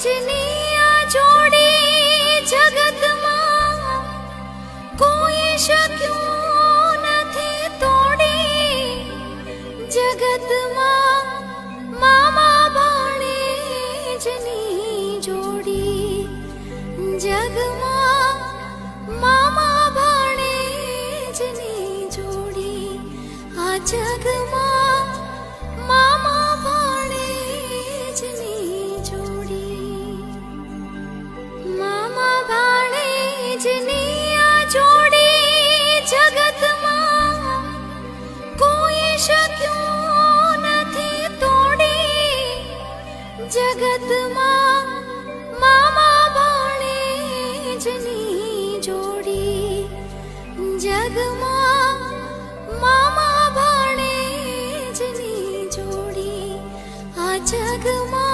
ભાણેજની આ જોડી જગતમાં કોઈ શક્યું નથી તોડી. જગતમાં મામા ભાણેજની જોડી, જગમાં મામા ભાણેજની જોડી, આ જગમાં મામા ભાણેજની જોડી. મામા ભાણેજની આ જોડી જગતમાં કોઈ શક્યું નથી તોડી. જગતમાં મામા ભાણેજની જોડી, જગમાં મામા ભાણેજની જોડી, આ જગમાં